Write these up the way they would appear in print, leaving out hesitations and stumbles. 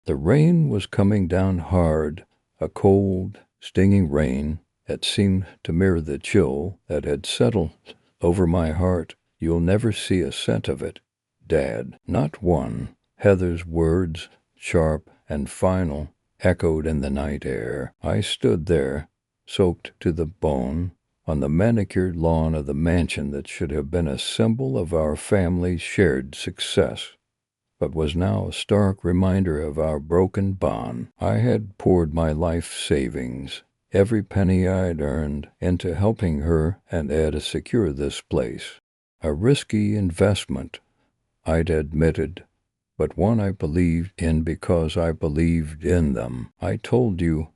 The rain was coming down hard, a cold, stinging rain that seemed to mirror the chill that had settled over my heart. "You'll never see a cent of it, Dad. Not one." Heather's words, sharp and final, echoed in the night air. I stood there, soaked to the bone, on the manicured lawn of the mansion that should have been a symbol of our family's shared success, but was now a stark reminder of our broken bond. I had poured my life savings, every penny I'd earned, into helping her and Ed secure this place. A risky investment, I'd admitted, but one I believed in because I believed in them. "I told you,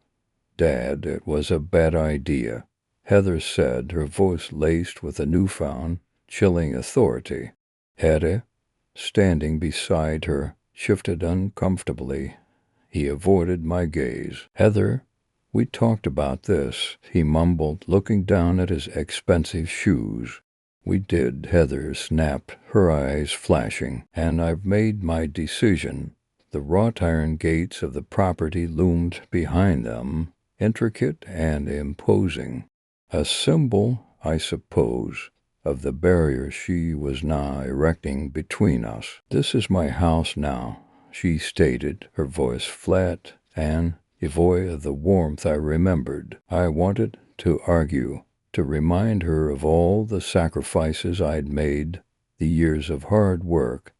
Dad, it was a bad idea," Heather said, her voice laced with a newfound, chilling authority. Ed, standing beside her, shifted uncomfortably. He avoided my gaze. "Heather, we talked about this," he mumbled, looking down at his expensive shoes. "We did," Heather snapped, her eyes flashing, "and I've made my decision." The wrought iron gates of the property loomed behind them, intricate and imposing. A symbol, I suppose, of the barrier she was now erecting between us. "This is my house now," she stated, her voice flat and devoid of the warmth I remembered. I wanted to argue, to remind her of all the sacrifices I'd made, the years of hard work,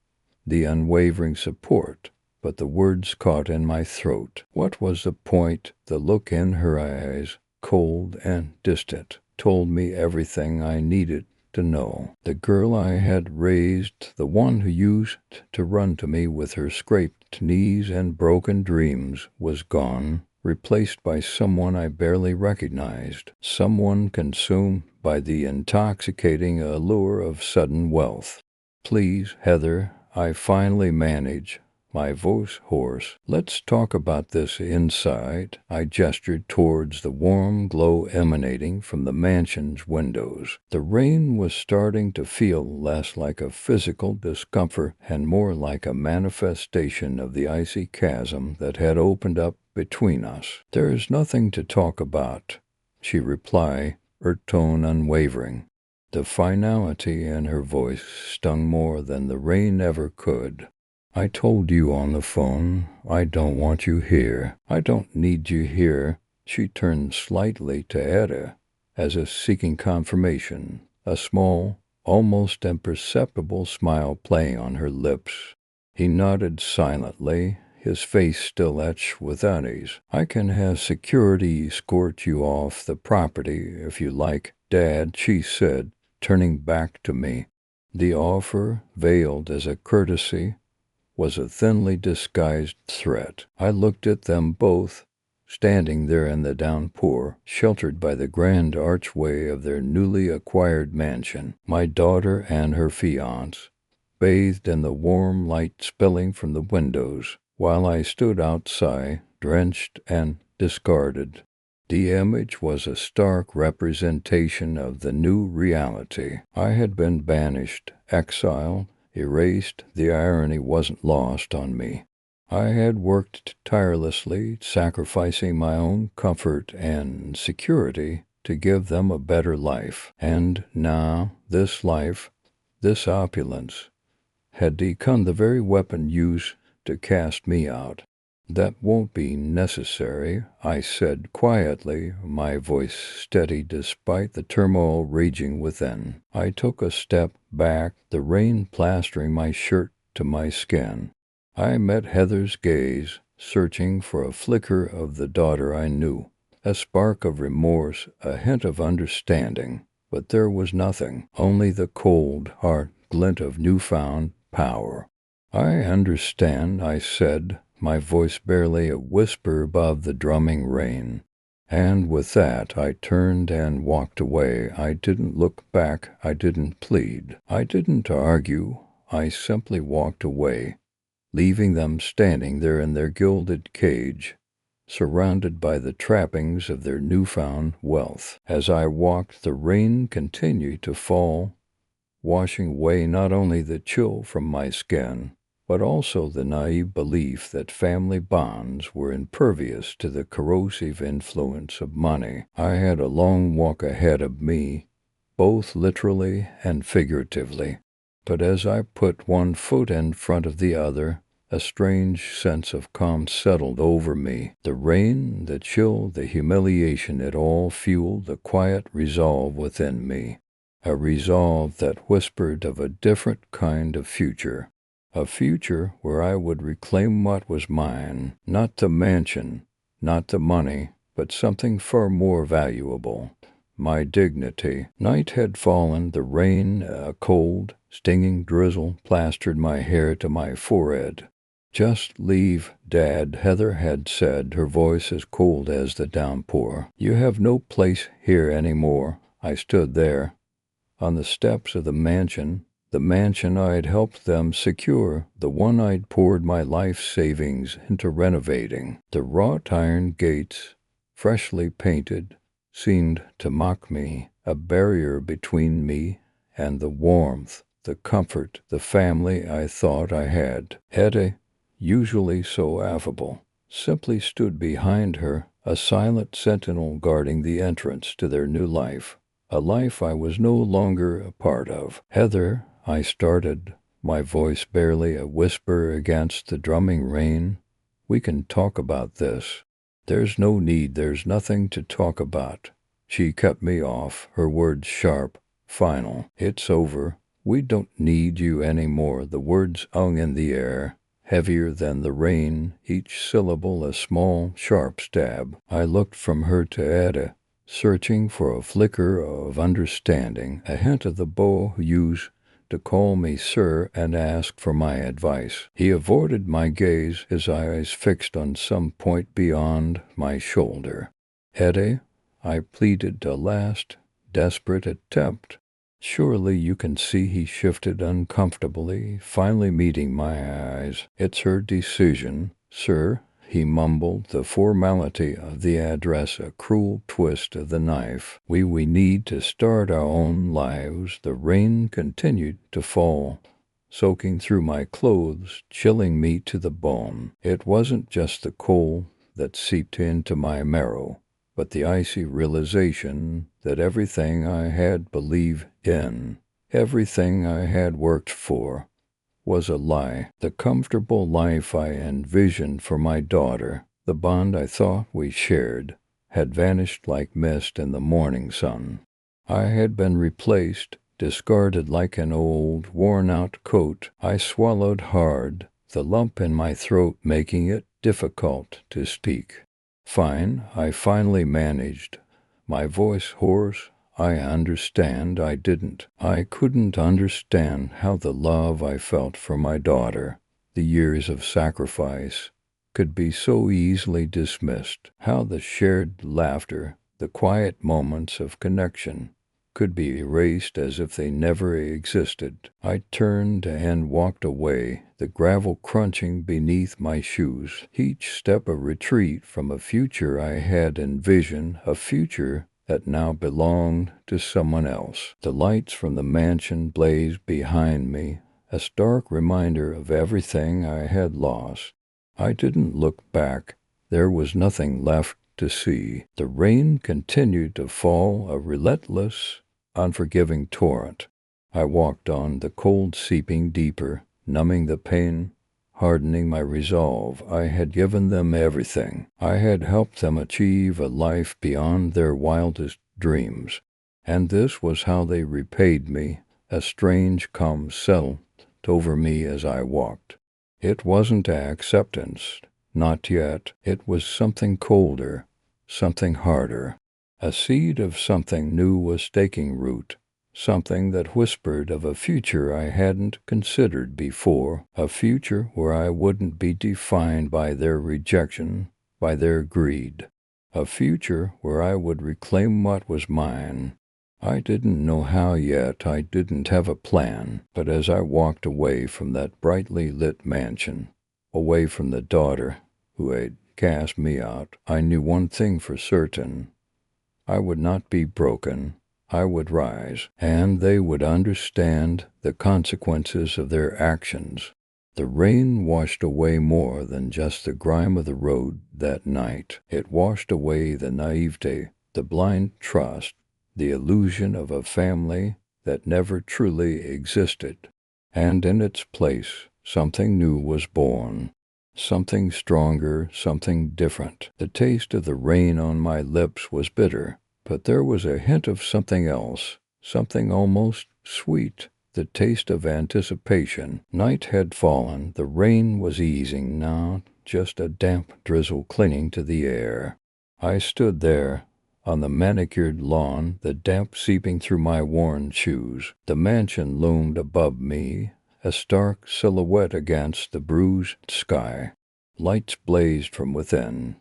the unwavering support, but the words caught in my throat. What was the point? The look in her eyes, cold and distant, told me everything I needed to know. The girl I had raised, the one who used to run to me with her scraped knees and broken dreams, was gone, replaced by someone I barely recognized, someone consumed by the intoxicating allure of sudden wealth. "Please, Heather," I finally managed, my voice hoarse. "Let's talk about this inside." I gestured towards the warm glow emanating from the mansion's windows. The rain was starting to feel less like a physical discomfort and more like a manifestation of the icy chasm that had opened up between us. "There's nothing to talk about," she replied, her tone unwavering. The finality in her voice stung more than the rain ever could. "I told you on the phone, I don't want you here. I don't need you here." She turned slightly to Etta, as if seeking confirmation, a small, almost imperceptible smile playing on her lips. He nodded silently, his face still etched with unease. "I can have security escort you off the property if you like, Dad," she said, turning back to me. The offer, veiled as a courtesy, was a thinly disguised threat. I looked at them both, standing there in the downpour, sheltered by the grand archway of their newly acquired mansion, my daughter and her fiancé, bathed in the warm light spilling from the windows, while I stood outside, drenched and discarded. The image was a stark representation of the new reality. I had been banished, exiled, erased. The irony wasn't lost on me. I had worked tirelessly, sacrificing my own comfort and security to give them a better life. And now this life, this opulence, had become the very weapon used to cast me out. "That won't be necessary," I said quietly, my voice steady despite the turmoil raging within. I took a step back, the rain plastering my shirt to my skin. I met Heather's gaze, searching for a flicker of the daughter I knew, a spark of remorse, a hint of understanding. But there was nothing, only the cold, hard glint of newfound power. "I understand," I said, my voice barely a whisper above the drumming rain. And with that, I turned and walked away. I didn't look back. I didn't plead. I didn't argue. I simply walked away, leaving them standing there in their gilded cage, surrounded by the trappings of their newfound wealth. As I walked, the rain continued to fall, washing away not only the chill from my skin, but also the naive belief that family bonds were impervious to the corrosive influence of money. I had a long walk ahead of me, both literally and figuratively. But as I put one foot in front of the other, a strange sense of calm settled over me. The rain, the chill, the humiliation, it all fueled the quiet resolve within me. A resolve that whispered of a different kind of future. A future where I would reclaim what was mine, not the mansion, not the money, but something far more valuable. My dignity. Night had fallen, the rain, a cold, stinging drizzle, plastered my hair to my forehead. "Just leave, Dad," Heather had said, her voice as cold as the downpour. "You have no place here any more." I stood there, on the steps of the mansion I'd helped them secure, the one I'd poured my life savings into renovating. The wrought iron gates, freshly painted, seemed to mock me, a barrier between me and the warmth, the comfort, the family I thought I had. Etta, usually so affable, simply stood behind her, a silent sentinel guarding the entrance to their new life. A life I was no longer a part of. "Heather," I started, my voice barely a whisper against the drumming rain, "we can talk about this." "There's no need, there's nothing to talk about." She cut me off, her words sharp, final. "It's over. We don't need you any more." The words hung in the air, heavier than the rain, each syllable a small, sharp stab. I looked from her to Etta, searching for a flicker of understanding, a hint of the beau who used to call me sir and ask for my advice. He avoided my gaze, his eyes fixed on some point beyond my shoulder. "Etta," I pleaded, a last, desperate attempt. "Surely you can see." He shifted uncomfortably, finally meeting my eyes. "It's her decision, sir," he mumbled, the formality of the address a cruel twist of the knife. We need to start our own lives." The rain continued to fall, soaking through my clothes, chilling me to the bone. It wasn't just the cold that seeped into my marrow, but the icy realization that everything I had believed in, everything I had worked for, was a lie. The comfortable life I envisioned for my daughter, the bond I thought we shared, had vanished like mist in the morning sun. I had been replaced, discarded like an old, worn-out coat. I swallowed hard, the lump in my throat making it difficult to speak. "Fine," I finally managed, my voice hoarse. "I understand." I didn't. I couldn't understand how the love I felt for my daughter, the years of sacrifice, could be so easily dismissed. How the shared laughter, the quiet moments of connection, could be erased as if they never existed. I turned and walked away, the gravel crunching beneath my shoes, each step a retreat from a future I had envisioned, a future that now belonged to someone else. The lights from the mansion blazed behind me, a stark reminder of everything I had lost. I didn't look back. There was nothing left to see. The rain continued to fall, a relentless, unforgiving torrent. I walked on, the cold seeping deeper, numbing the pain, hardening my resolve. I had given them everything. I had helped them achieve a life beyond their wildest dreams. And this was how they repaid me. A strange calm settled over me as I walked. It wasn't acceptance, not yet. It was something colder, something harder. A seed of something new was taking root, something that whispered of a future I hadn't considered before, a future where I wouldn't be defined by their rejection, by their greed, a future where I would reclaim what was mine. I didn't know how yet, I didn't have a plan, but as I walked away from that brightly lit mansion, away from the daughter who had cast me out, I knew one thing for certain. I would not be broken. I would rise, and they would understand the consequences of their actions. The rain washed away more than just the grime of the road that night. It washed away the naivete, the blind trust, the illusion of a family that never truly existed. And in its place, something new was born. Something stronger, something different. The taste of the rain on my lips was bitter, but there was a hint of something else, something almost sweet. The taste of anticipation. Night had fallen, the rain was easing now, just a damp drizzle clinging to the air. I stood there, on the manicured lawn, the damp seeping through my worn shoes. The mansion loomed above me, a stark silhouette against the bruised sky. Lights blazed from within,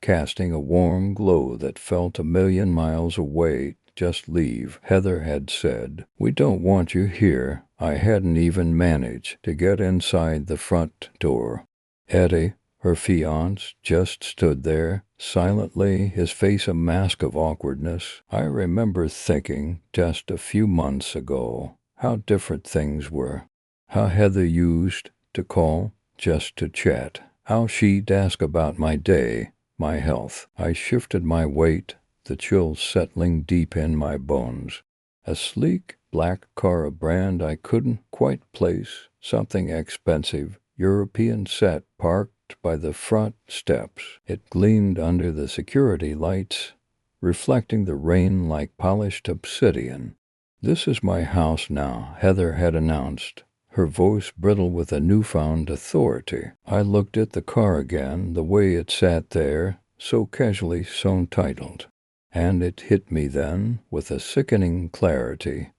casting a warm glow that felt a million miles away. Just leave, Heather had said. We don't want you here. I hadn't even managed to get inside the front door. Eddie, her fiancé, just stood there, silently, his face a mask of awkwardness. I remember thinking, just a few months ago, how different things were. How Heather used to call just to chat. How she'd ask about my day, my health. I shifted my weight, the chill settling deep in my bones. A sleek black car, a brand I couldn't quite place, something expensive, European set, parked by the front steps. It gleamed under the security lights, reflecting the rain like polished obsidian. This is my house now, Heather had announced, her voice brittle with a newfound authority. I looked at the car again, the way it sat there, so casually, so titled. And it hit me then, with a sickening clarity,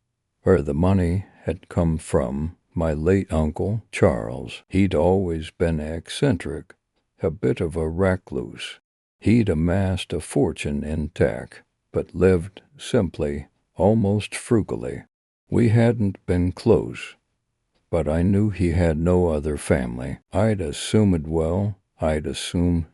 where the money had come from. My late uncle, Charles. He'd always been eccentric, a bit of a recluse. He'd amassed a fortune in tech, but lived simply, almost frugally. We hadn't been close, but I knew he had no other family. I'd assumed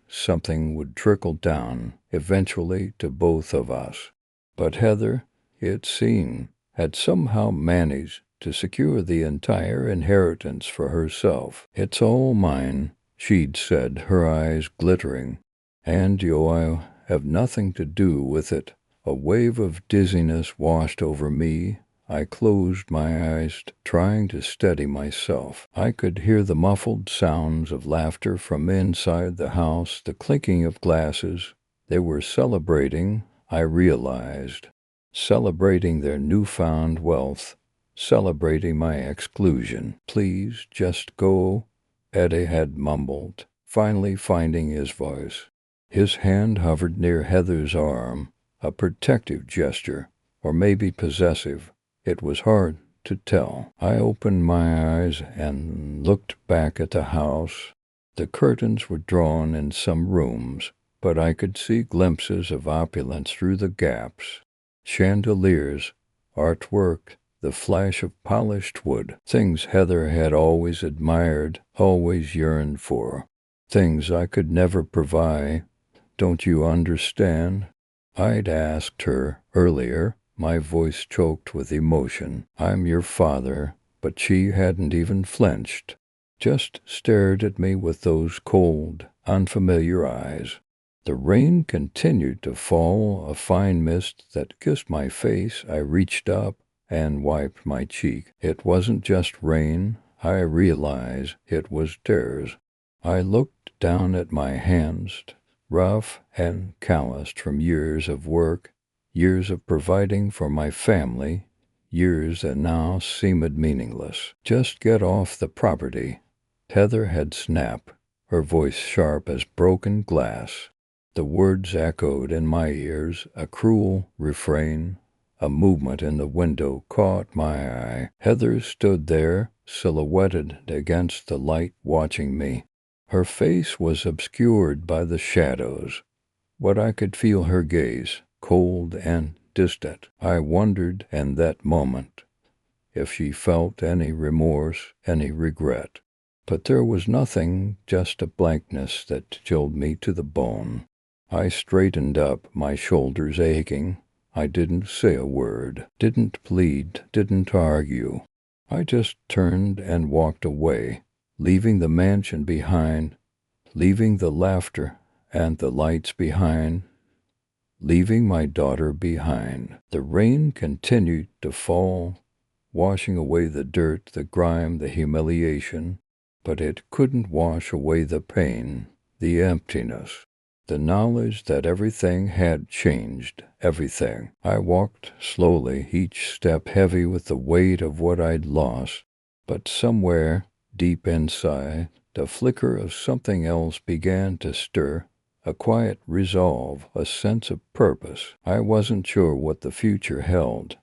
something would trickle down, eventually, to both of us. But Heather, it seemed, had somehow managed to secure the entire inheritance for herself. It's all mine, she'd said, her eyes glittering, and you'll have nothing to do with it. A wave of dizziness washed over me. I closed my eyes, trying to steady myself. I could hear the muffled sounds of laughter from inside the house, the clinking of glasses. They were celebrating, I realized, celebrating their newfound wealth, celebrating my exclusion. Please, just go, Eddie had mumbled, finally finding his voice. His hand hovered near Heather's arm, a protective gesture, or maybe possessive. It was hard to tell. I opened my eyes and looked back at the house. The curtains were drawn in some rooms, but I could see glimpses of opulence through the gaps. Chandeliers, artwork, the flash of polished wood. Things Heather had always admired, always yearned for. Things I could never provide. Don't you understand? I'd asked her earlier, my voice choked with emotion. I'm your father, but she hadn't even flinched, just stared at me with those cold, unfamiliar eyes. The rain continued to fall, a fine mist that kissed my face. I reached up and wiped my cheek. It wasn't just rain, I realized it was tears. I looked down at my hands, rough and calloused from years of work, years of providing for my family, years that now seemed meaningless. Just get off the property, Heather had snapped, her voice sharp as broken glass. The words echoed in my ears, a cruel refrain. A movement in the window caught my eye. Heather stood there, silhouetted against the light, watching me. Her face was obscured by the shadows, but I could feel her gaze, cold and distant. I wondered in that moment if she felt any remorse, any regret. But there was nothing, just a blankness that chilled me to the bone. I straightened up, my shoulders aching. I didn't say a word, didn't plead, didn't argue. I just turned and walked away, leaving the mansion behind, leaving the laughter and the lights behind, leaving my daughter behind. The rain continued to fall, washing away the dirt, the grime, the humiliation, but it couldn't wash away the pain, the emptiness, the knowledge that everything had changed, everything. I walked slowly, each step heavy with the weight of what I'd lost, but somewhere deep inside, the flicker of something else began to stir, a quiet resolve, a sense of purpose. I wasn't sure what the future held,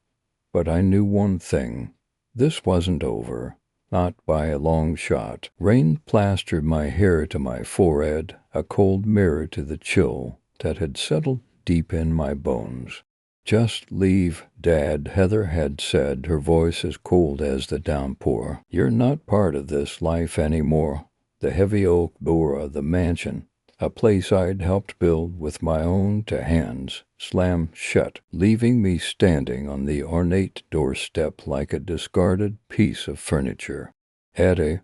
but I knew one thing. This wasn't over, not by a long shot. Rain plastered my hair to my forehead, a cold mirror to the chill that had settled deep in my bones. "Just leave, Dad," Heather had said, her voice as cold as the downpour. "You're not part of this life anymore." The heavy oak door of the mansion, a place I'd helped build with my own two hands, slammed shut, leaving me standing on the ornate doorstep like a discarded piece of furniture. Eddie,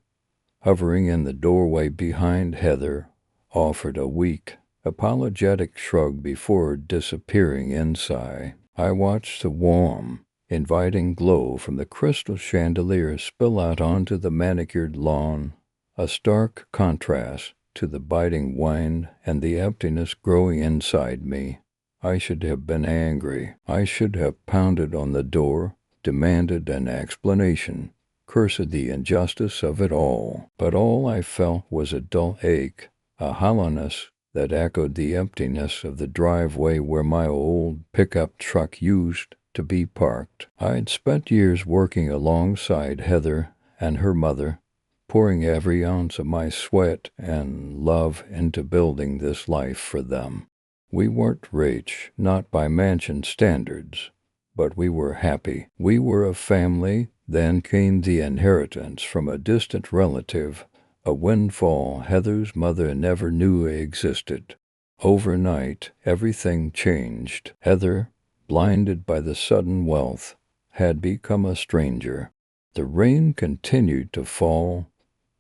hovering in the doorway behind Heather, offered a weak, apologetic shrug before disappearing inside. I watched the warm, inviting glow from the crystal chandelier spill out onto the manicured lawn, a stark contrast to the biting wind and the emptiness growing inside me. I should have been angry. I should have pounded on the door, demanded an explanation, cursed the injustice of it all. But all I felt was a dull ache, a hollowness that echoed the emptiness of the driveway where my old pickup truck used to be parked. I'd spent years working alongside Heather and her mother, pouring every ounce of my sweat and love into building this life for them. We weren't rich, not by mansion standards, but we were happy. We were a family. Then came the inheritance from a distant relative, a windfall Heather's mother never knew existed. Overnight, everything changed. Heather, blinded by the sudden wealth, had become a stranger. The rain continued to fall,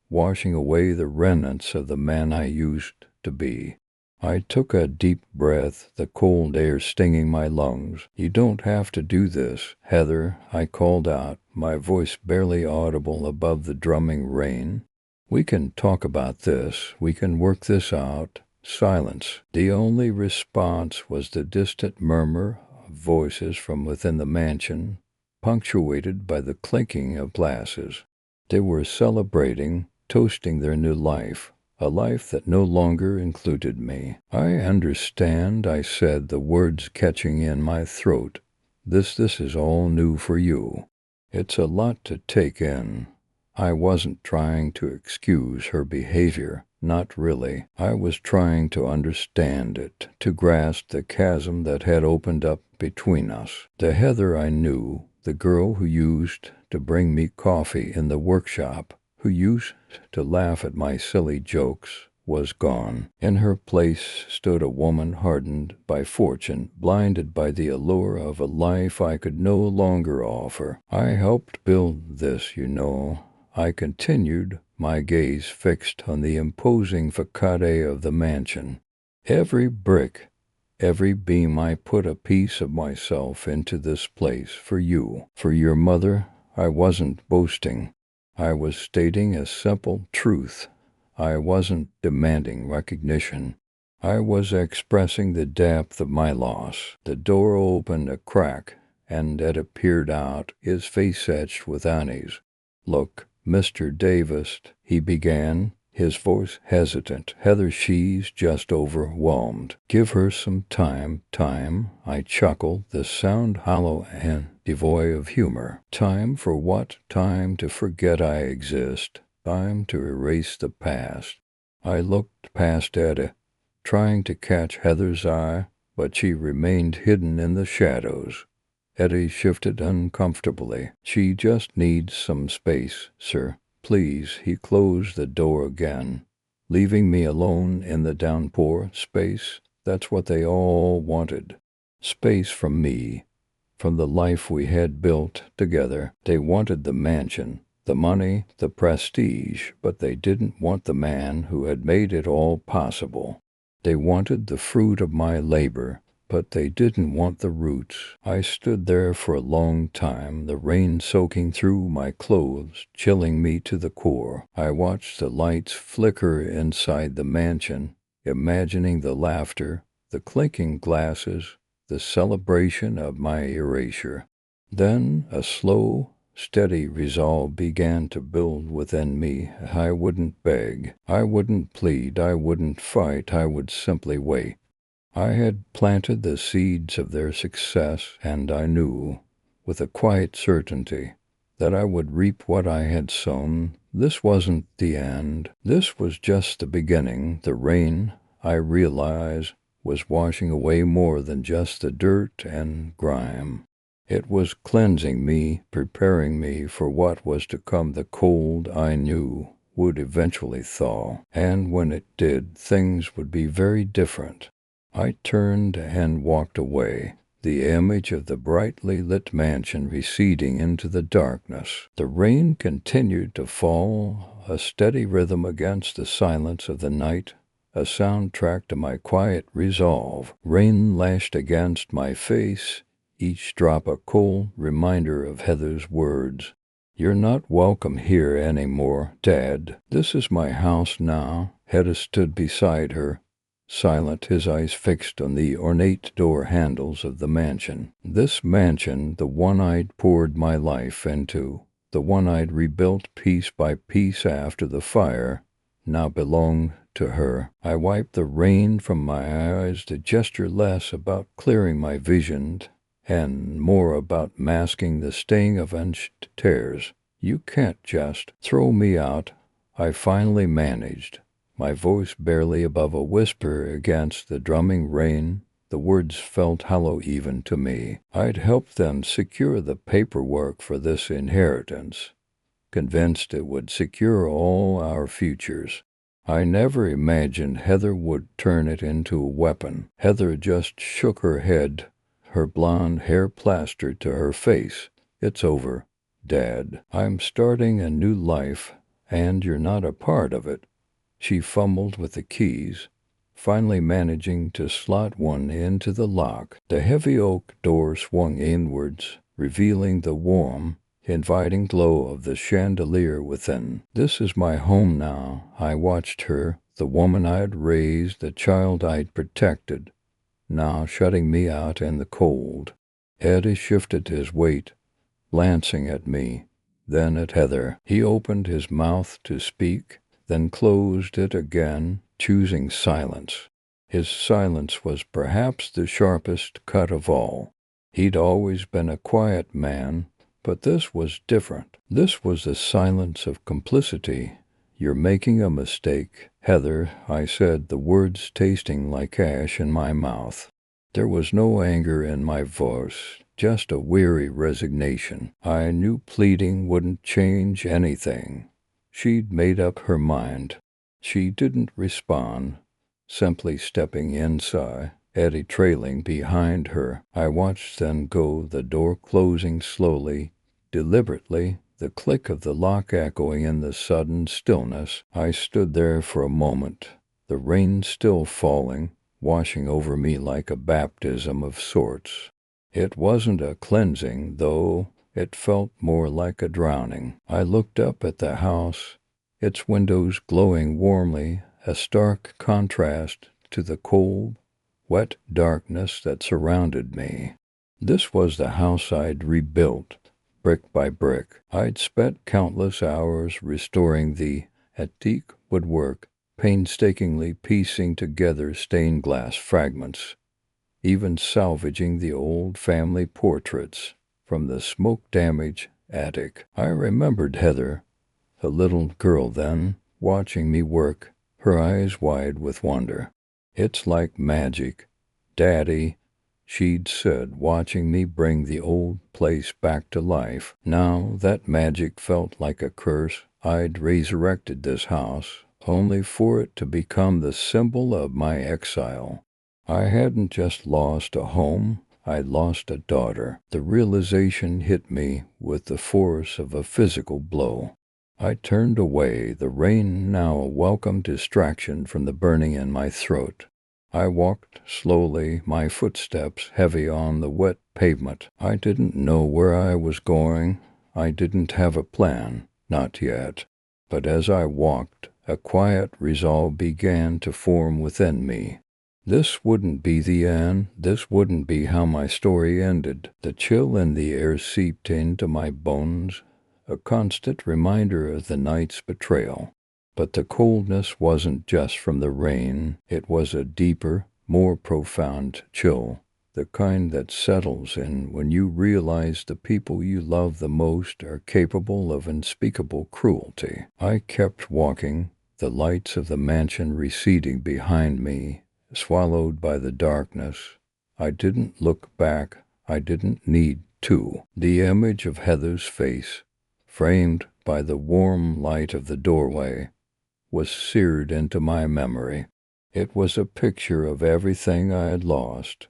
washing away the remnants of the man I used to be. I took a deep breath, the cold air stinging my lungs. "You don't have to do this, Heather," I called out, my voice barely audible above the drumming rain. "We can talk about this. We can work this out." Silence. The only response was the distant murmur of voices from within the mansion, punctuated by the clinking of glasses. They were celebrating, toasting their new life, a life that no longer included me. "I understand," I said, the words catching in my throat. This is all new for you. It's a lot to take in." I wasn't trying to excuse her behavior, not really. I was trying to understand it, to grasp the chasm that had opened up between us. The Heather I knew, the girl who used to bring me coffee in the workshop, who used to laugh at my silly jokes, was gone. In her place stood a woman hardened by fortune, blinded by the allure of a life I could no longer offer. "I helped build this, you know," I continued, my gaze fixed on the imposing facade of the mansion. "Every brick, every beam, I put a piece of myself into this place for you, for your mother." I wasn't boasting. I was stating a simple truth. I wasn't demanding recognition. I was expressing the depth of my loss. The door opened a crack, and Ed peered out, his face etched with unease. "Look, Mr. Davis," he began, his voice hesitant. "Heather, she's just overwhelmed. Give her some time." "Time?" I chuckled, the sound hollow and devoid of humor. "Time for what?" "Time to forget I exist. Time to erase the past." I looked past Etta, trying to catch Heather's eye, but she remained hidden in the shadows. Eddie shifted uncomfortably. "She just needs some space, sir. Please." He closed the door again, leaving me alone in the downpour. Space, that's what they all wanted. Space from me, from the life we had built together. They wanted the mansion, the money, the prestige, but they didn't want the man who had made it all possible. They wanted the fruit of my labor, but they didn't want the roots. I stood there for a long time, the rain soaking through my clothes, chilling me to the core. I watched the lights flicker inside the mansion, imagining the laughter, the clinking glasses, the celebration of my erasure. Then a slow, steady resolve began to build within me. I wouldn't beg, I wouldn't plead, I wouldn't fight, I would simply wait. I had planted the seeds of their success, and I knew, with a quiet certainty, that I would reap what I had sown. This wasn't the end. This was just the beginning. The rain, I realized, was washing away more than just the dirt and grime. It was cleansing me, preparing me for what was to come. The cold, I knew, would eventually thaw, and when it did, things would be very different. I turned and walked away, the image of the brightly lit mansion receding into the darkness. The rain continued to fall, a steady rhythm against the silence of the night, a soundtrack to my quiet resolve. Rain lashed against my face, each drop a cold reminder of Heather's words. "You're not welcome here anymore, Dad. This is my house now." Hedda stood beside her, silent, his eyes fixed on the ornate door handles of the mansion. This mansion, the one I'd poured my life into, the one I'd rebuilt piece by piece after the fire, now belonged to her. I wiped the rain from my eyes, the gesture less about clearing my vision and more about masking the sting of avenged tears. "You can't just throw me out," I finally managed, my voice barely above a whisper against the drumming rain. The words felt hollow even to me. I'd helped them secure the paperwork for this inheritance, convinced it would secure all our futures. I never imagined Heather would turn it into a weapon. Heather just shook her head, her blonde hair plastered to her face. "It's over, Dad. I'm starting a new life, and you're not a part of it." She fumbled with the keys, finally managing to slot one into the lock. The heavy oak door swung inwards, revealing the warm, inviting glow of the chandelier within. "This is my home now." I watched her, the woman I'd raised, the child I'd protected, now shutting me out in the cold. Eddie shifted his weight, glancing at me, then at Heather. He opened his mouth to speak, then closed it again, choosing silence. His silence was perhaps the sharpest cut of all. He'd always been a quiet man, but this was different. This was the silence of complicity. "You're making a mistake, Heather," I said, the words tasting like ash in my mouth. There was no anger in my voice, just a weary resignation. I knew pleading wouldn't change anything. She'd made up her mind. She didn't respond, simply stepping inside, Eddie trailing behind her. I watched them go, the door closing slowly, deliberately, the click of the lock echoing in the sudden stillness. I stood there for a moment, the rain still falling, washing over me like a baptism of sorts. It wasn't a cleansing, though. It felt more like a drowning. I looked up at the house, its windows glowing warmly, a stark contrast to the cold, wet darkness that surrounded me. This was the house I'd rebuilt, brick by brick. I'd spent countless hours restoring the antique woodwork, painstakingly piecing together stained glass fragments, even salvaging the old family portraits from the smoke-damaged attic. I remembered Heather, a little girl then, watching me work, her eyes wide with wonder. "It's like magic, Daddy," she'd said, watching me bring the old place back to life. Now that magic felt like a curse. I'd resurrected this house, only for it to become the symbol of my exile. I hadn't just lost a home, I lost a daughter. The realization hit me with the force of a physical blow. I turned away, the rain now a welcome distraction from the burning in my throat. I walked slowly, my footsteps heavy on the wet pavement. I didn't know where I was going. I didn't have a plan, not yet. But as I walked, a quiet resolve began to form within me. This wouldn't be the end. This wouldn't be how my story ended. The chill in the air seeped into my bones, a constant reminder of the night's betrayal. But the coldness wasn't just from the rain. It was a deeper, more profound chill, the kind that settles in when you realize the people you love the most are capable of unspeakable cruelty. I kept walking, the lights of the mansion receding behind me, swallowed by the darkness. I didn't look back. I didn't need to. The image of Heather's face, framed by the warm light of the doorway, was seared into my memory. It was a picture of everything I had lost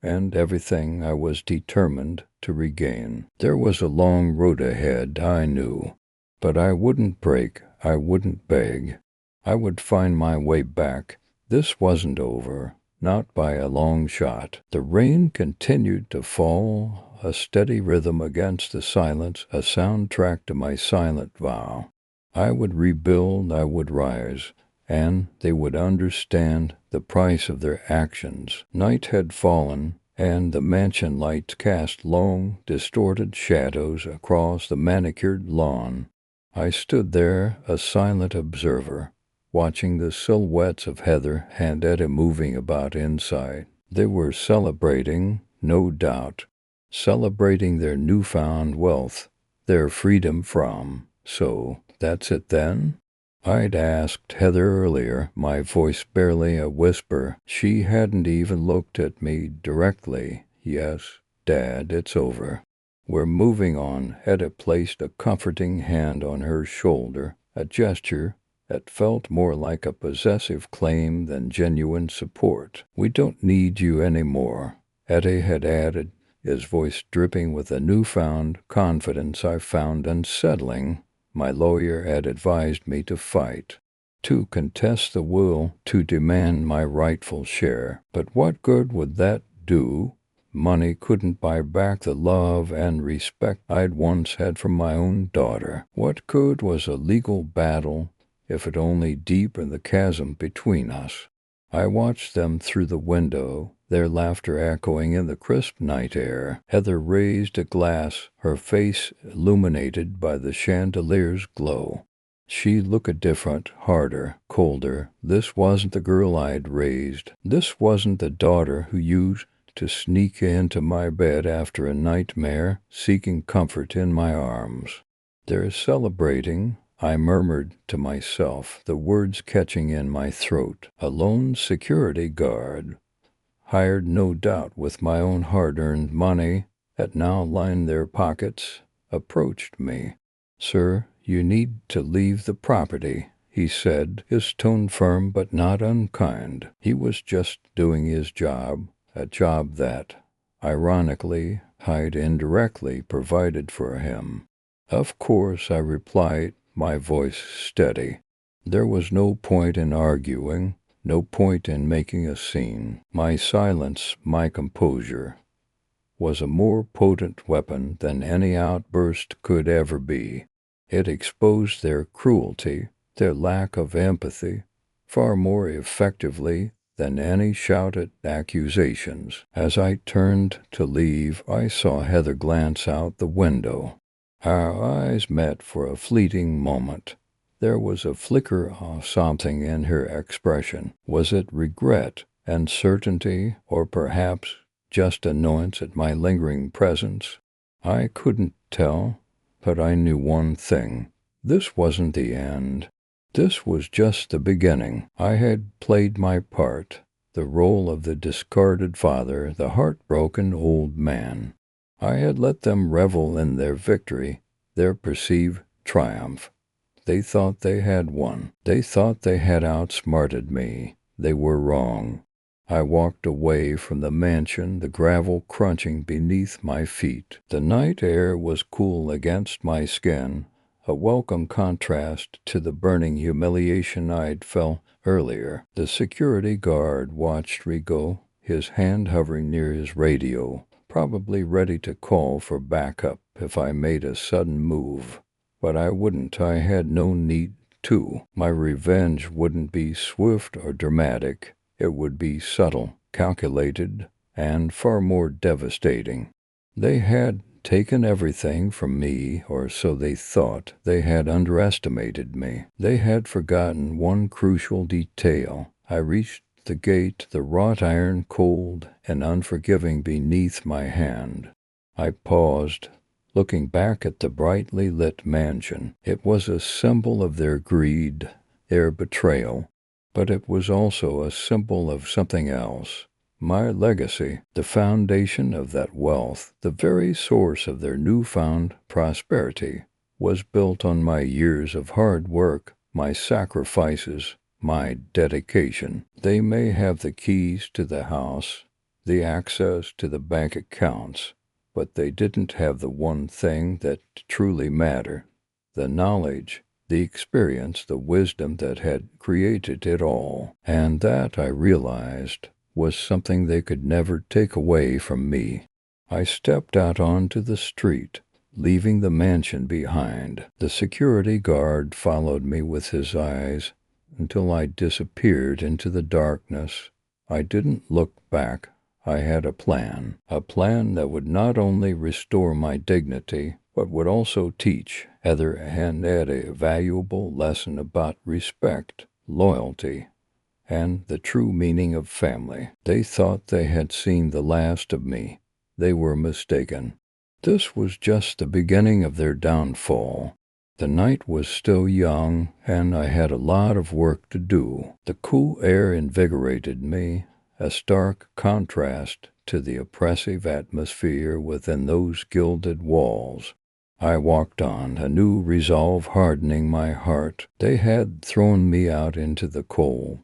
and everything I was determined to regain. There was a long road ahead, I knew, but I wouldn't break. I wouldn't beg. I would find my way back. This wasn't over, not by a long shot. The rain continued to fall, a steady rhythm against the silence, a soundtrack to my silent vow. I would rebuild, I would rise, and they would understand the price of their actions. Night had fallen, and the mansion lights cast long, distorted shadows across the manicured lawn. I stood there, a silent observer, watching the silhouettes of Heather and Etta moving about inside. They were celebrating, no doubt, celebrating their newfound wealth, their freedom from. So, that's it then? I'd asked Heather earlier, my voice barely a whisper. She hadn't even looked at me directly. Yes, Dad, it's over. We're moving on. Etta placed a comforting hand on her shoulder, a gesture that felt more like a possessive claim than genuine support. We don't need you anymore, Etta had added, his voice dripping with a newfound confidence I found unsettling. My lawyer had advised me to fight, to contest the will, to demand my rightful share. But what good would that do? Money couldn't buy back the love and respect I'd once had from my own daughter. What good was a legal battle if it only deepened the chasm between us? I watched them through the window, their laughter echoing in the crisp night air. Heather raised a glass, her face illuminated by the chandelier's glow. She looked different, harder, colder. This wasn't the girl I'd raised. This wasn't the daughter who used to sneak into my bed after a nightmare, seeking comfort in my arms. They're celebrating, I murmured to myself, the words catching in my throat. A lone security guard, hired no doubt with my own hard-earned money that now lined their pockets, approached me. Sir, you need to leave the property, he said, his tone firm but not unkind. He was just doing his job, a job that, ironically, I'd indirectly provided for him. Of course, I replied, my voice steady. There was no point in arguing, no point in making a scene. My silence, my composure, was a more potent weapon than any outburst could ever be. It exposed their cruelty, their lack of empathy, far more effectively than any shouted accusations. As I turned to leave, I saw Heather glance out the window. Our eyes met for a fleeting moment. There was a flicker of something in her expression. Was it regret, uncertainty, or perhaps just annoyance at my lingering presence? I couldn't tell, but I knew one thing. This wasn't the end. This was just the beginning. I had played my part, the role of the discarded father, the heartbroken old man. I had let them revel in their victory, their perceived triumph. They thought they had won. They thought they had outsmarted me. They were wrong. I walked away from the mansion, the gravel crunching beneath my feet. The night air was cool against my skin, a welcome contrast to the burning humiliation I'd felt earlier. The security guard watched me go, his hand hovering near his radio, probably ready to call for backup if I made a sudden move. But I wouldn't. I had no need to. My revenge wouldn't be swift or dramatic. It would be subtle, calculated, and far more devastating. They had taken everything from me, or so they thought. They had underestimated me. They had forgotten one crucial detail. I reached the gate, the wrought iron cold and unforgiving beneath my hand. I paused, looking back at the brightly lit mansion. It was a symbol of their greed, their betrayal, but it was also a symbol of something else. My legacy, the foundation of that wealth, the very source of their newfound prosperity, was built on my years of hard work, my sacrifices, my dedication. They may have the keys to the house, the access to the bank accounts, but they didn't have the one thing that truly mattered: the knowledge, the experience, the wisdom that had created it all. And that, I realized, was something they could never take away from me. I stepped out onto the street, leaving the mansion behind. The security guard followed me with his eyes until I disappeared into the darkness. I didn't look back. I had a plan that would not only restore my dignity, but would also teach Heather and Ed a valuable lesson about respect, loyalty, and the true meaning of family. They thought they had seen the last of me. They were mistaken. This was just the beginning of their downfall. The night was still young, and I had a lot of work to do. The cool air invigorated me, a stark contrast to the oppressive atmosphere within those gilded walls. I walked on, a new resolve hardening my heart. They had thrown me out into the cold,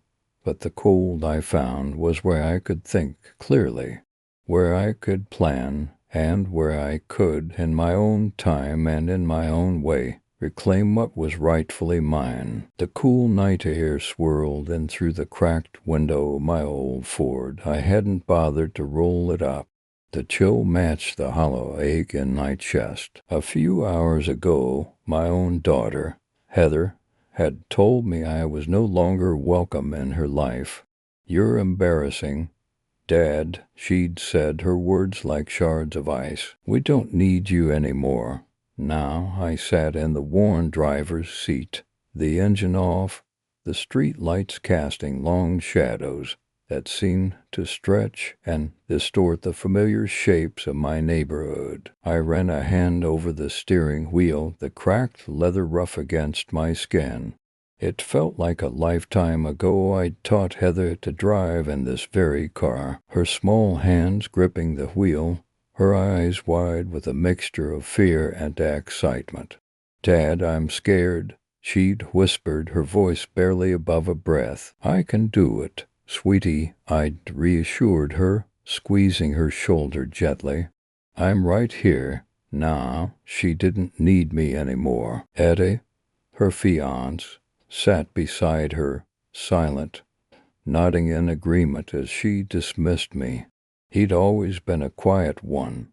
but the cold, I found, was where I could think clearly, where I could plan, and where I could, in my own time and in my own way, reclaim what was rightfully mine. The cool night air swirled in through the cracked window of my old Ford. I hadn't bothered to roll it up. The chill matched the hollow ache in my chest. A few hours ago, my own daughter, Heather, had told me I was no longer welcome in her life. "You're embarrassing, Dad," she'd said, her words like shards of ice. "We don't need you anymore." Now I sat in the worn driver's seat, the engine off, the street lights casting long shadows that seemed to stretch and distort the familiar shapes of my neighborhood. I ran a hand over the steering wheel, the cracked leather rough against my skin. It felt like a lifetime ago I'd taught Heather to drive in this very car, her small hands gripping the wheel, her eyes wide with a mixture of fear and excitement. "Dad, I'm scared," she'd whispered, her voice barely above a breath. "I can do it, sweetie," I'd reassured her, squeezing her shoulder gently. "I'm right here." Now she didn't need me anymore. Eddie, her fiancé, sat beside her, silent, nodding in agreement as she dismissed me. He'd always been a quiet one,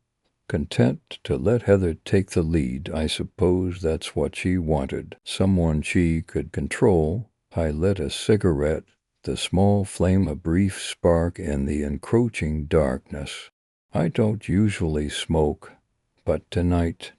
content to let Heather take the lead. I suppose that's what she wanted, someone she could control. I lit a cigarette, the small flame a brief spark in the encroaching darkness. I don't usually smoke, but tonight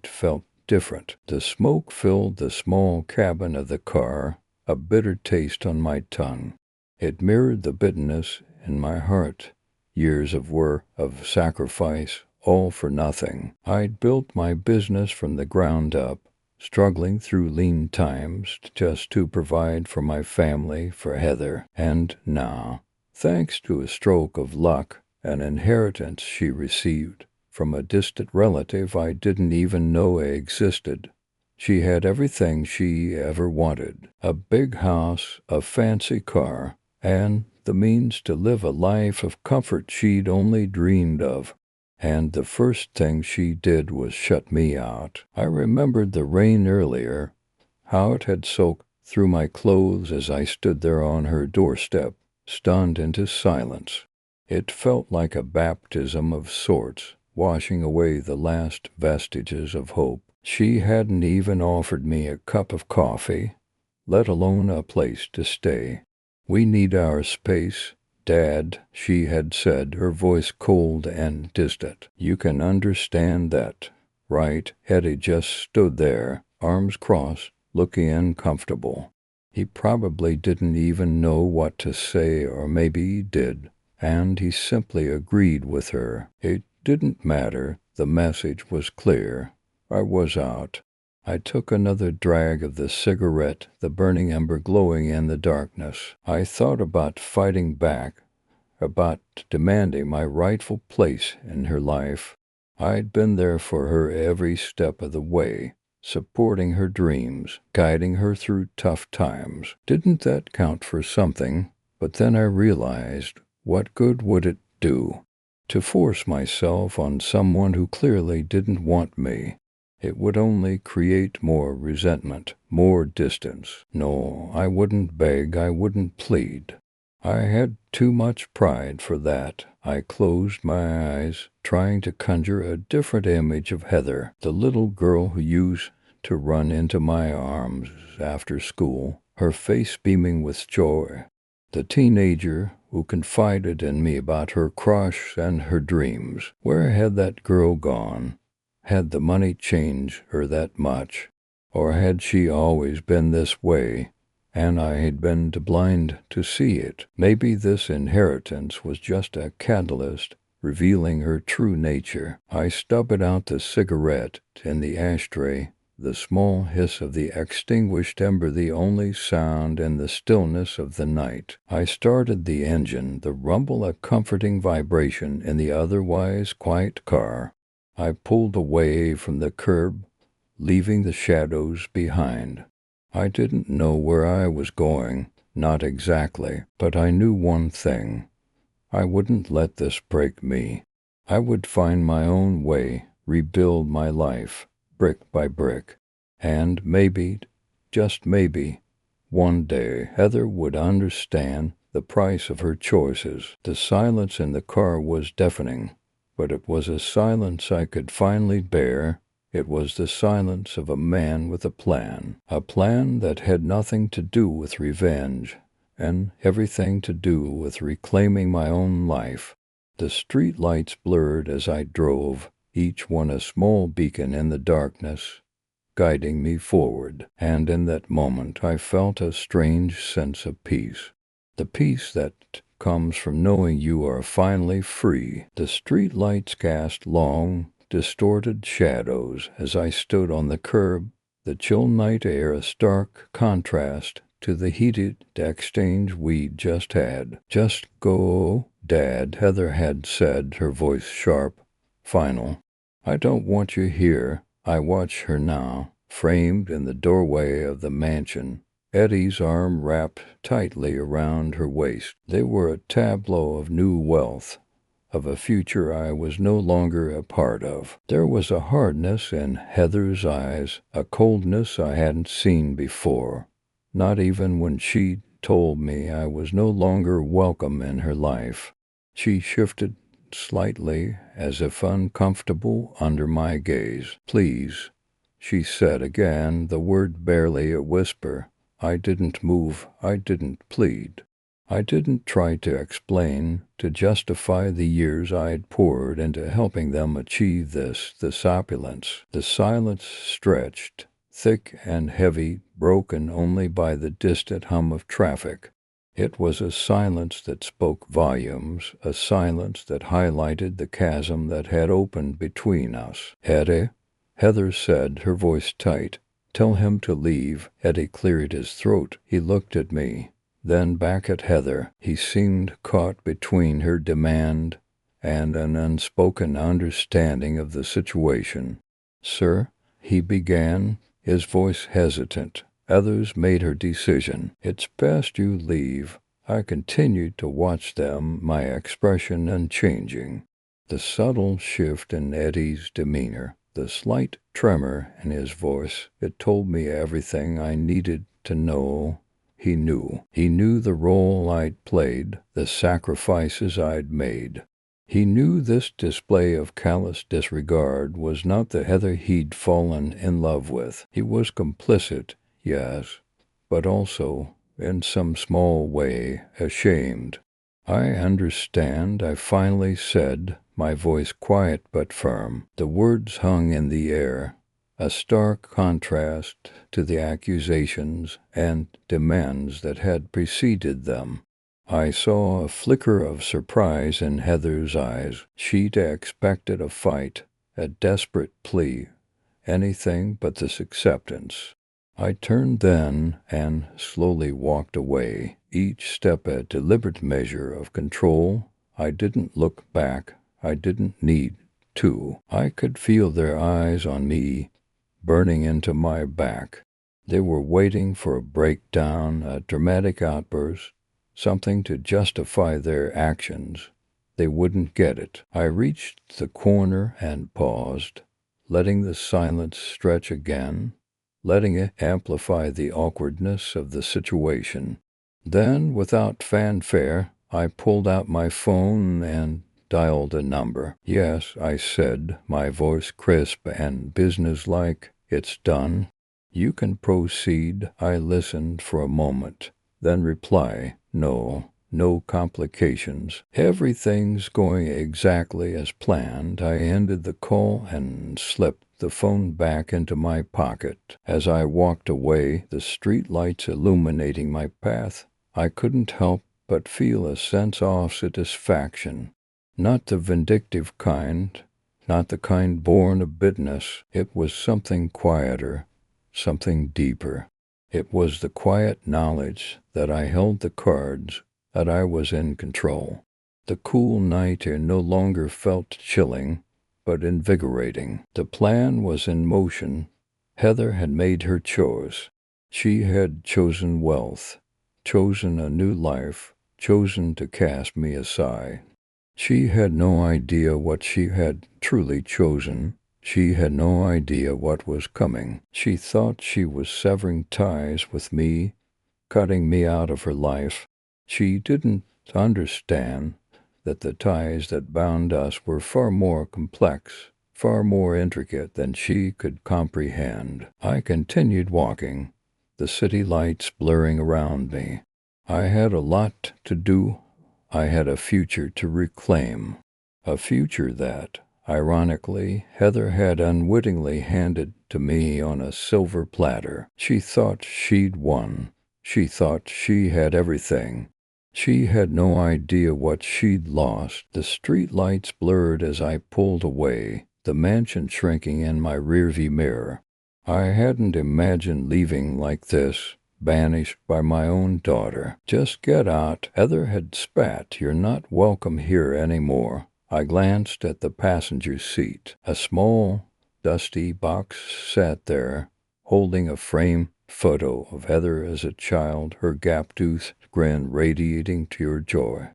felt different. The smoke filled the small cabin of the car, a bitter taste on my tongue. It mirrored the bitterness in my heart. Years of work, of sacrifice, all for nothing. I'd built my business from the ground up, struggling through lean times just to provide for my family, for Heather. And now, thanks to a stroke of luck, an inheritance she received from a distant relative I didn't even know existed, she had everything she ever wanted: a big house, a fancy car, and the means to live a life of comfort she'd only dreamed of. And the first thing she did was shut me out. I remembered the rain earlier, how it had soaked through my clothes as I stood there on her doorstep, stunned into silence. It felt like a baptism of sorts, washing away the last vestiges of hope. She hadn't even offered me a cup of coffee, let alone a place to stay. "We need our space, Dad," she had said, her voice cold and distant. "You can understand that, right?" Eddie just stood there, arms crossed, looking uncomfortable. He probably didn't even know what to say, or maybe he did, and he simply agreed with her. It didn't matter. The message was clear. I was out. I took another drag of the cigarette, the burning ember glowing in the darkness. I thought about fighting back, about demanding my rightful place in her life. I'd been there for her every step of the way, supporting her dreams, guiding her through tough times. Didn't that count for something? But then I realized, what good would it do to force myself on someone who clearly didn't want me? It would only create more resentment, more distance. No, I wouldn't beg, I wouldn't plead. I had too much pride for that. I closed my eyes, trying to conjure a different image of Heather, the little girl who used to run into my arms after school, her face beaming with joy, the teenager who confided in me about her crush and her dreams. Where had that girl gone? Had the money changed her that much? Or had she always been this way, and I had been too blind to see it? Maybe this inheritance was just a catalyst, revealing her true nature. I stubbed out the cigarette in the ashtray, the small hiss of the extinguished ember the only sound in the stillness of the night. I started the engine, the rumble a comforting vibration in the otherwise quiet car. I pulled away from the curb, leaving the shadows behind. I didn't know where I was going, not exactly, but I knew one thing. I wouldn't let this break me. I would find my own way, rebuild my life, brick by brick. And maybe, just maybe, one day Heather would understand the price of her choices. The silence in the car was deafening, but it was a silence I could finally bear. It was the silence of a man with a plan that had nothing to do with revenge, and everything to do with reclaiming my own life. The street lights blurred as I drove, each one a small beacon in the darkness, guiding me forward, and in that moment I felt a strange sense of peace. The peace that comes from knowing you are finally free. The street lights cast long, distorted shadows as I stood on the curb, the chill night air a stark contrast to the heated exchange we'd just had. "Just go, Dad," Heather had said, her voice sharp, final. "I don't want you here." I watch her now, framed in the doorway of the mansion, Eddie's arm wrapped tightly around her waist. They were a tableau of new wealth, of a future I was no longer a part of. There was a hardness in Heather's eyes, a coldness I hadn't seen before, not even when she told me I was no longer welcome in her life. She shifted slightly, as if uncomfortable under my gaze. "Please," she said again, the word barely a whisper. I didn't move. I didn't plead. I didn't try to explain, to justify the years I'd poured into helping them achieve this opulence. The silence stretched, thick and heavy, broken only by the distant hum of traffic. It was a silence that spoke volumes, a silence that highlighted the chasm that had opened between us. "Eddie," Heather said, her voice tight. "Tell him to leave." Eddie cleared his throat. He looked at me, then back at Heather. He seemed caught between her demand and an unspoken understanding of the situation. "Sir," he began, his voice hesitant. Others made her decision. "It's best you leave. I continued to watch them, my expression unchanging. The subtle shift in Eddie's demeanor, the slight tremor in his voice, it told me everything I needed to know. He knew. He knew the role I'd played, the sacrifices I'd made. He knew this display of callous disregard was not the Heather he'd fallen in love with. He was complicit, yes, but also, in some small way, ashamed. I understand, I finally said, my voice quiet but firm. The words hung in the air, a stark contrast to the accusations and demands that had preceded them. I saw a flicker of surprise in Heather's eyes. She'd expected a fight, a desperate plea, anything but this acceptance. I turned then and slowly walked away, each step a deliberate measure of control. I didn't look back. I didn't need to. I could feel their eyes on me, burning into my back. They were waiting for a breakdown, a dramatic outburst, something to justify their actions. They wouldn't get it. I reached the corner and paused, letting the silence stretch again, letting it amplify the awkwardness of the situation. Then, without fanfare, I pulled out my phone and dialed a number. "Yes," I said, my voice crisp and businesslike. "It's done. You can proceed." I listened for a moment, then reply, "No, no complications. Everything's going exactly as planned." I ended the call and slipped the phone back into my pocket. As I walked away, the street lights illuminating my path, I couldn't help but feel a sense of satisfaction. Not the vindictive kind, not the kind born of bitterness. It was something quieter, something deeper. It was the quiet knowledge that I held the cards, that I was in control. The cool night air no longer felt chilling, but invigorating. The plan was in motion. Heather had made her choice. She had chosen wealth, chosen a new life, chosen to cast me aside. She had no idea what she had truly chosen. She had no idea what was coming. She thought she was severing ties with me, cutting me out of her life. She didn't understand that the ties that bound us were far more complex, far more intricate than she could comprehend. I continued walking, the city lights blurring around me. I had a lot to do. I had a future to reclaim, a future that, ironically, Heather had unwittingly handed to me on a silver platter. She thought she'd won. She thought she had everything. She had no idea what she'd lost. The street lights blurred as I pulled away, the mansion shrinking in my rearview mirror. I hadn't imagined leaving like this, banished by my own daughter. "Just get out," Heather had spat. "You're not welcome here anymore." I glanced at the passenger seat. A small, dusty box sat there, holding a framed photo of Heather as a child, her gap-toothed grin radiating pure joy.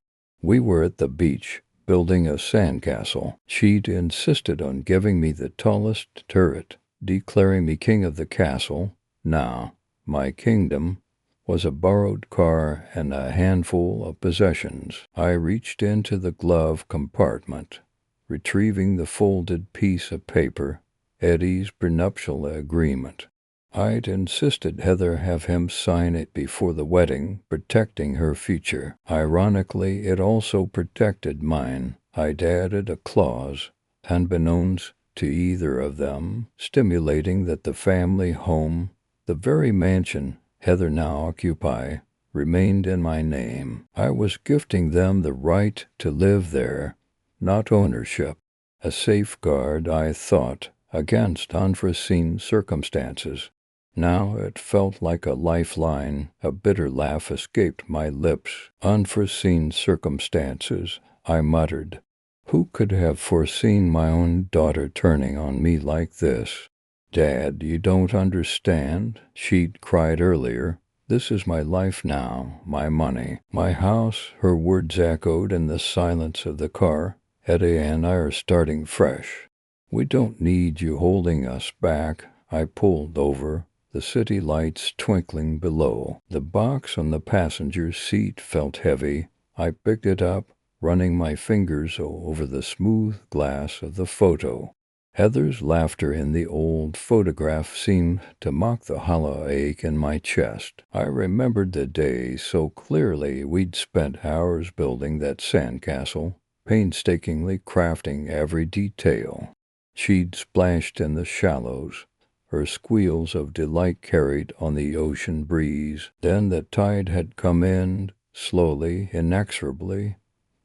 We were at the beach, building a sandcastle. She'd insisted on giving me the tallest turret, declaring me king of the castle. Now, my kingdom was a borrowed car and a handful of possessions. I reached into the glove compartment, retrieving the folded piece of paper, Eddie's prenuptial agreement. I'd insisted Heather have him sign it before the wedding, protecting her future. Ironically, it also protected mine. I'd added a clause, unbeknownst to either of them, stipulating that the family home, the very mansion Heather now occupied, remained in my name. I was gifting them the right to live there, not ownership. A safeguard, I thought, against unforeseen circumstances. Now it felt like a lifeline. A bitter laugh escaped my lips. "Unforeseen circumstances," I muttered. Who could have foreseen my own daughter turning on me like this? "Dad, you don't understand," she'd cried earlier. This is my life now, my money, my house. Her words echoed in the silence of the car. Eddie and I are starting fresh. We don't need you holding us back. I pulled over, the city lights twinkling below. The box on the passenger seat felt heavy. I picked it up, running my fingers over the smooth glass of the photo. Heather's laughter in the old photograph seemed to mock the hollow ache in my chest. I remembered the day so clearly. We'd spent hours building that sandcastle, painstakingly crafting every detail. She'd splashed in the shallows, her squeals of delight carried on the ocean breeze. Then the tide had come in, slowly, inexorably,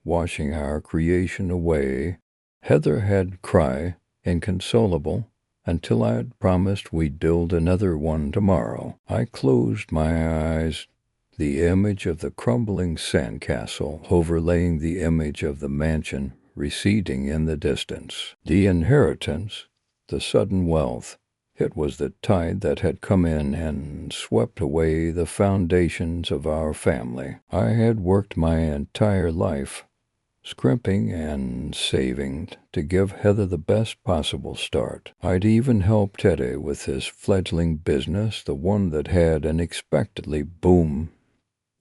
washing our creation away. Heather had cried, inconsolable, until I had promised we'd build another one tomorrow. I closed my eyes, the image of the crumbling sandcastle overlaying the image of the mansion receding in the distance. The inheritance, the sudden wealth, it was the tide that had come in and swept away the foundations of our family. I had worked my entire life, scrimping and saving to give Heather the best possible start. I'd even helped Teddy with his fledgling business, the one that had unexpectedly boomed,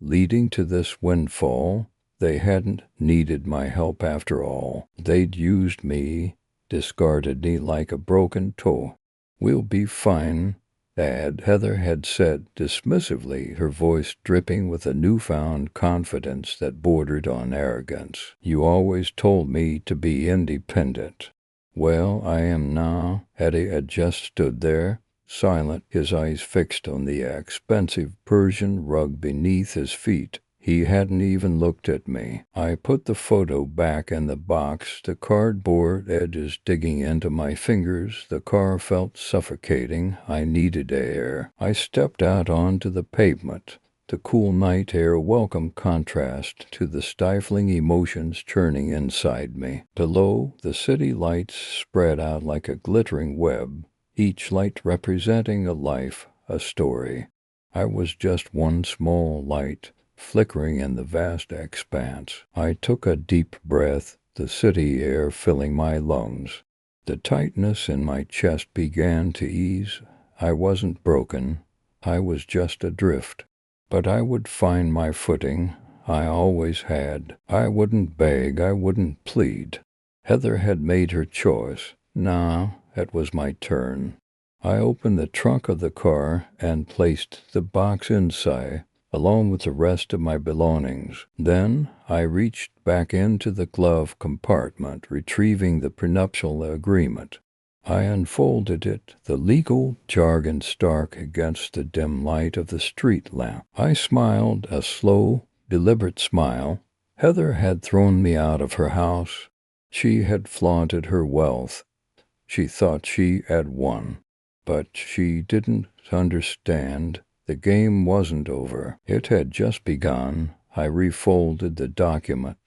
leading to this windfall. They hadn't needed my help after all. They'd used me, discarded me like a broken toy. We'll be fine, Dad, Heather had said dismissively, her voice dripping with a newfound confidence that bordered on arrogance. You always told me to be independent. Well, I am now. Eddie had just stood there, silent, his eyes fixed on the expensive Persian rug beneath his feet. He hadn't even looked at me. I put the photo back in the box, the cardboard edges digging into my fingers. The car felt suffocating. I needed air. I stepped out onto the pavement. The cool night air a welcome contrast to the stifling emotions churning inside me. Below, the city lights spread out like a glittering web, each light representing a life, a story. I was just one small light, flickering in the vast expanse. I took a deep breath, the city air filling my lungs. The tightness in my chest began to ease. I wasn't broken. I was just adrift. But I would find my footing. I always had. I wouldn't beg. I wouldn't plead. Heather had made her choice. Now it was my turn. I opened the trunk of the car and placed the box inside, along with the rest of my belongings. Then I reached back into the glove compartment, retrieving the prenuptial agreement. I unfolded it, the legal jargon stark against the dim light of the street lamp. I smiled, a slow, deliberate smile. Heather had thrown me out of her house. She had flaunted her wealth. She thought she had won. But she didn't understand. The game wasn't over. It had just begun. I refolded the document,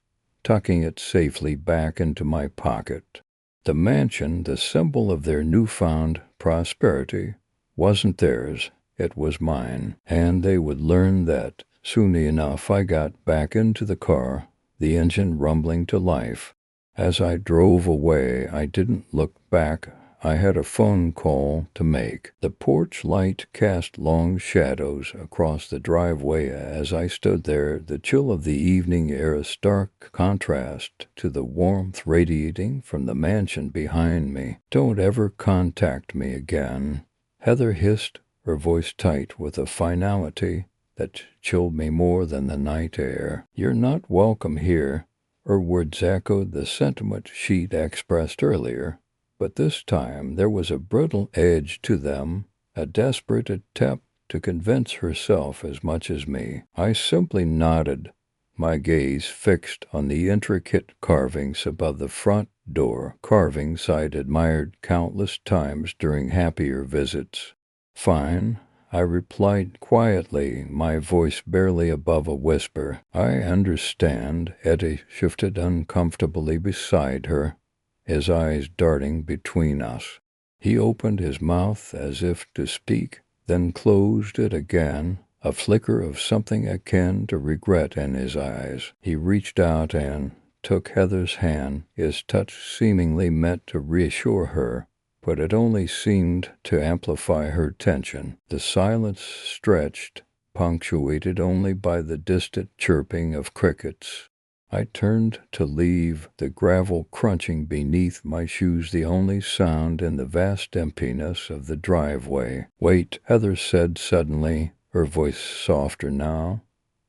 tucking it safely back into my pocket. The mansion, the symbol of their newfound prosperity, wasn't theirs. It was mine. And they would learn that. Soon enough, I got back into the car, the engine rumbling to life. As I drove away, I didn't look back. I had a phone call to make. The porch light cast long shadows across the driveway as I stood there, the chill of the evening air a stark contrast to the warmth radiating from the mansion behind me. Don't ever contact me again, Heather hissed, her voice tight with a finality that chilled me more than the night air. You're not welcome here. Her words echoed the sentiment she'd expressed earlier. But this time there was a brutal edge to them, a desperate attempt to convince herself as much as me. I simply nodded, my gaze fixed on the intricate carvings above the front door, carvings I'd admired countless times during happier visits. Fine, I replied quietly, my voice barely above a whisper. I understand. Eddie shifted uncomfortably beside her, his eyes darting between us. He opened his mouth as if to speak, then closed it again, a flicker of something akin to regret in his eyes. He reached out and took Heather's hand, his touch seemingly meant to reassure her, but it only seemed to amplify her tension. The silence stretched, punctuated only by the distant chirping of crickets. I turned to leave, the gravel crunching beneath my shoes the only sound in the vast emptiness of the driveway. "Wait," Heather said suddenly, her voice softer now,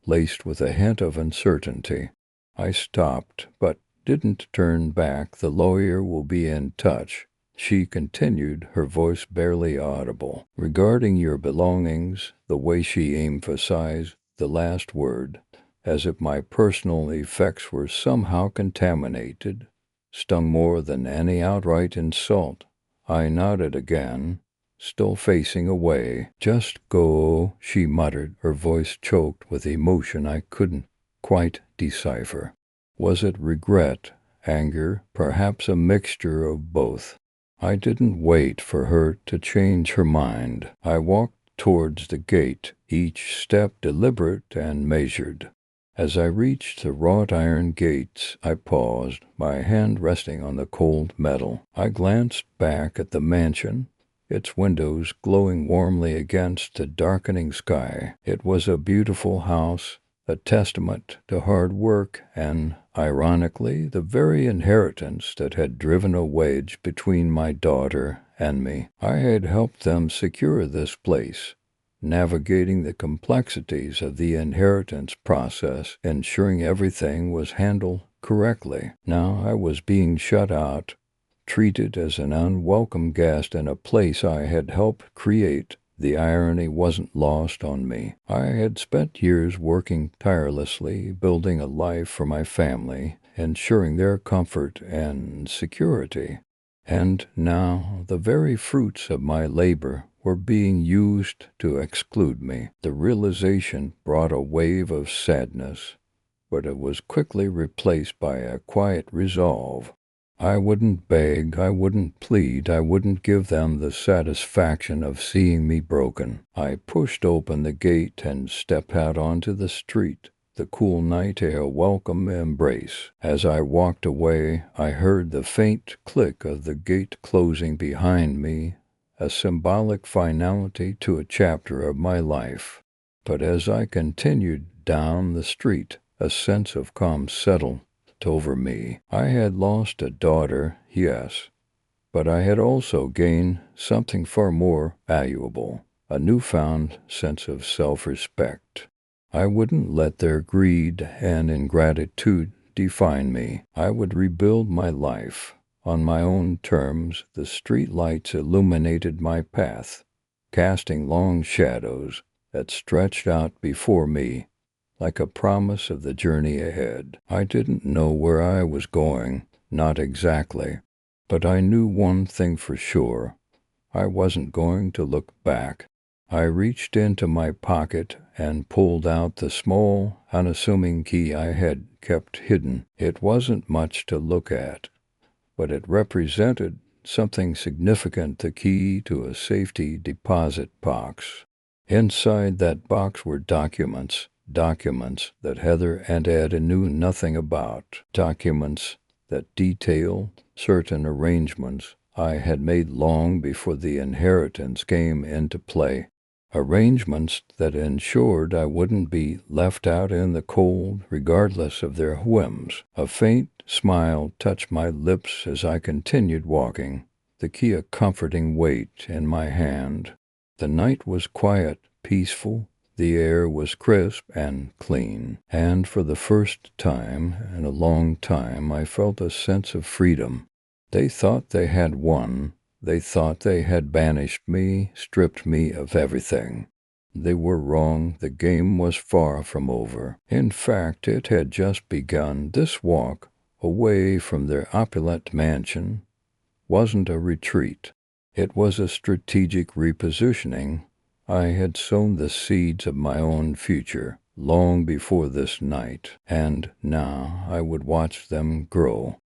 laced with a hint of uncertainty. I stopped, but didn't turn back. "The lawyer will be in touch," she continued, her voice barely audible. "Regarding your belongings," the way she emphasized the last word, as if my personal effects were somehow contaminated, stung more than any outright insult. I nodded again, still facing away. "Just go," she muttered, her voice choked with emotion I couldn't quite decipher. Was it regret, anger, perhaps a mixture of both? I didn't wait for her to change her mind. I walked towards the gate, each step deliberate and measured. As I reached the wrought iron gates, I paused, my hand resting on the cold metal. I glanced back at the mansion, its windows glowing warmly against the darkening sky. It was a beautiful house, a testament to hard work and, ironically, the very inheritance that had driven a wedge between my daughter and me. I had helped them secure this place, navigating the complexities of the inheritance process, ensuring everything was handled correctly. Now I was being shut out, treated as an unwelcome guest in a place I had helped create. The irony wasn't lost on me. I had spent years working tirelessly, building a life for my family, ensuring their comfort and security. And now the very fruits of my labor were being used to exclude me. The realization brought a wave of sadness, but it was quickly replaced by a quiet resolve. I wouldn't beg, I wouldn't plead, I wouldn't give them the satisfaction of seeing me broken. I pushed open the gate and stepped out onto the street, the cool night air a welcome embrace. As I walked away, I heard the faint click of the gate closing behind me, a symbolic finality to a chapter of my life. But as I continued down the street, a sense of calm settled over me. I had lost a daughter, yes, but I had also gained something far more valuable, a newfound sense of self-respect. I wouldn't let their greed and ingratitude define me. I would rebuild my life on my own terms. The street lights illuminated my path, casting long shadows that stretched out before me like a promise of the journey ahead. I didn't know where I was going, not exactly, but I knew one thing for sure. I wasn't going to look back. I reached into my pocket and pulled out the small, unassuming key I had kept hidden. It wasn't much to look at, but it represented something significant, the key to a safety deposit box. Inside that box were documents that Heather and Ed knew nothing about, documents that detail certain arrangements I had made long before the inheritance came into play, arrangements that ensured I wouldn't be left out in the cold regardless of their whims. A faint smile touched my lips as I continued walking, the key a comforting weight in my hand. The night was quiet, peaceful. The air was crisp and clean, and for the first time in a long time I felt a sense of freedom. They thought they had won. They thought they had banished me, stripped me of everything. They were wrong. The game was far from over. In fact, it had just begun. This walk away from their opulent mansion wasn't a retreat. It was a strategic repositioning. I had sown the seeds of my own future long before this night, and now I would watch them grow.